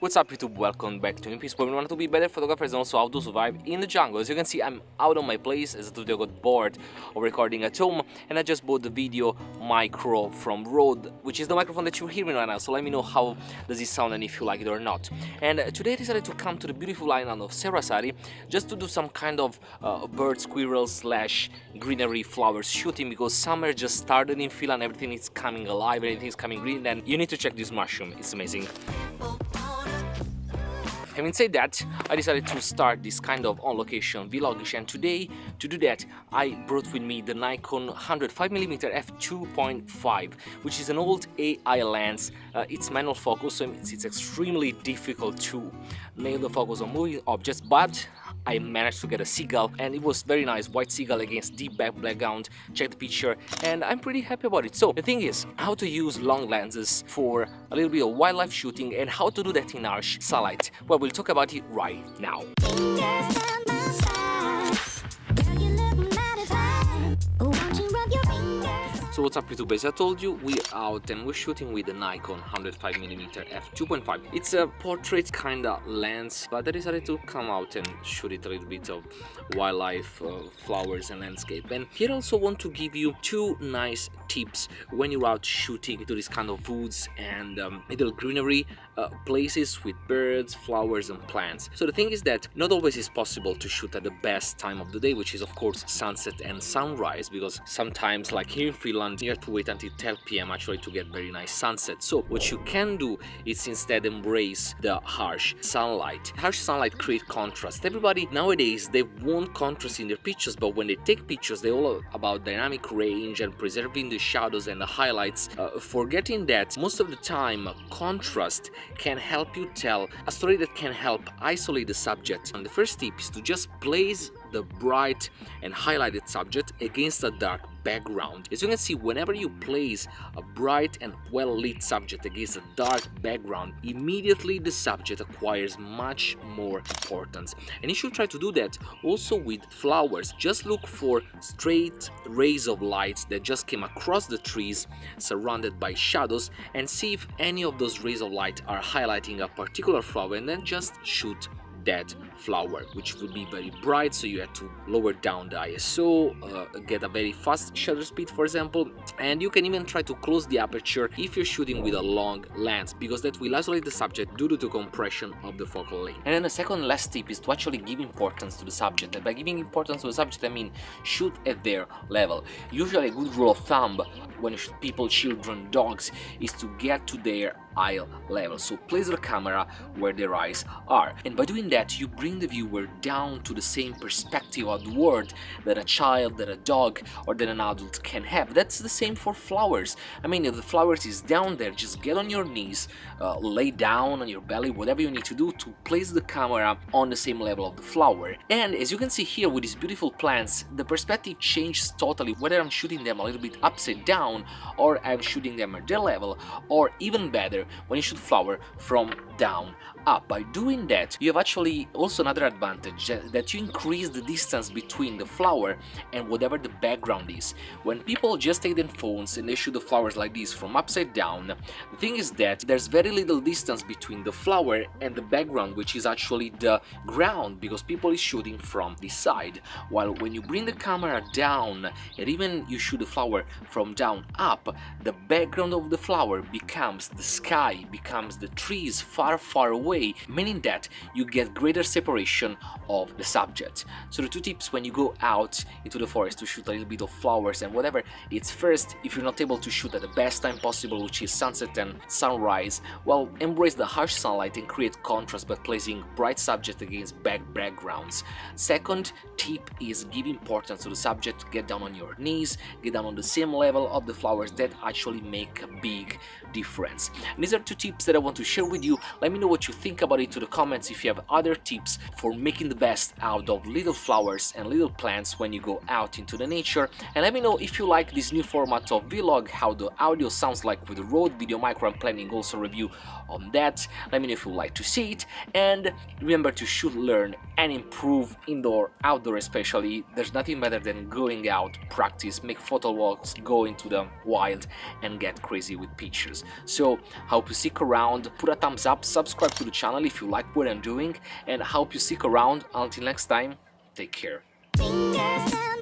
What's up YouTube, welcome back to Newpix, where we want to be better photographers and also how to survive in the jungle. As you can see, I'm out on my place as the studio got bored of recording at home, and I just bought the VideoMicro from Rode, which is the microphone that you're hearing right now. So let me know how does it sound and if you like it or not. And today I decided to come to the beautiful island of Serasari just to do some kind of bird, squirrel slash greenery flowers shooting, because summer just started in Finland, everything is coming alive, everything is coming green, and you need to check this mushroom, it's amazing. Having said that, I decided to start this kind of on-location vlogish, and today, to do that, I brought with me the Nikon 105mm f2.5, which is an old AI lens. It's manual focus, so it's extremely difficult to nail the focus on moving objects, but I managed to get a seagull, and it was very nice, white seagull against deep background. Check the picture, and I'm pretty happy about it. So the thing is, how to use long lenses for a little bit of wildlife shooting and how to do that in harsh sunlight. Well, we'll talk about it right now. So what's up YouTube, as I told you, we're out and we're shooting with the Nikon 105mm f2.5. It's a portrait kinda lens, but I decided to come out and shoot it a little bit of wildlife, flowers and landscape. And here I also want to give you two nice tips when you're out shooting to this kind of woods and little greenery places with birds, flowers and plants. So the thing is that not always is possible to shoot at the best time of the day, which is of course sunset and sunrise, because sometimes, like here in Finland, you have to wait until 10 p.m. actually to get very nice sunset. So what you can do is instead embrace the harsh sunlight. Harsh sunlight creates contrast. Everybody nowadays, they want contrast in their pictures, but when they take pictures, they're all about dynamic range and preserving the shadows and the highlights, forgetting that most of the time contrast can help you tell a story that can help isolate the subject. And the first tip is to just place the bright and highlighted subject against a dark background. As you can see, whenever you place a bright and well lit subject against a dark background, immediately the subject acquires much more importance. And you should try to do that also with flowers. Just look for straight rays of light that just came across the trees surrounded by shadows, and see if any of those rays of light are highlighting a particular flower, and then just shoot that flower, which would be very bright, so you have to lower down the ISO, get a very fast shutter speed for example, and you can even try to close the aperture if you're shooting with a long lens, because that will isolate the subject due to the compression of the focal length. And then the second last tip is to actually give importance to the subject, and by giving importance to the subject I mean shoot at their level. Usually a good rule of thumb when you shoot people, children, dogs, is to get to their eye level. So place the camera where their eyes are, and by doing that you bring the viewer down to the same perspective of the world that a child, that a dog or that an adult can have. That's the same for flowers. I mean, if the flowers is down there, just get on your knees, lay down on your belly, whatever you need to do to place the camera on the same level of the flower. And as you can see here with these beautiful plants, the perspective changes totally, whether I'm shooting them a little bit upside down or I'm shooting them at their level, or even better when you shoot flower from down up. By doing that, you have actually also another advantage, that you increase the distance between the flower and whatever the background is. When people just take their phones and they shoot the flowers like this from upside down, the thing is that there's very little distance between the flower and the background, which is actually the ground, because people is shooting from this side. While when you bring the camera down and even you shoot the flower from down up, the background of the flower becomes the sky, becomes the trees far away, meaning that you get greater separation of the subject. So the two tips when you go out into the forest to shoot a little bit of flowers and whatever, it's first, if you're not able to shoot at the best time possible, which is sunset and sunrise, well, embrace the harsh sunlight and create contrast by placing bright subject against backgrounds. Second tip is give importance to the subject, get down on your knees, get down on the same level of the flowers. That actually make a big difference. And these are two tips that I want to share with you. Let me know what you think about it to the comments if you have other tips for making the best out of little flowers and little plants when you go out into the nature. And let me know if you like this new format of vlog, how the audio sounds like with the Rode VideoMicro. I'm planning also a review on that. Let me know if you would like to see it, and remember to shoot, learn and improve indoor, outdoor especially. There's nothing better than going out, practice, make photo walks, go into the wild and get crazy with pictures. So I hope you stick around, put a thumbs up, subscribe to the channel if you like what I'm doing, and I hope you stick around. Until next time, take care. Fingers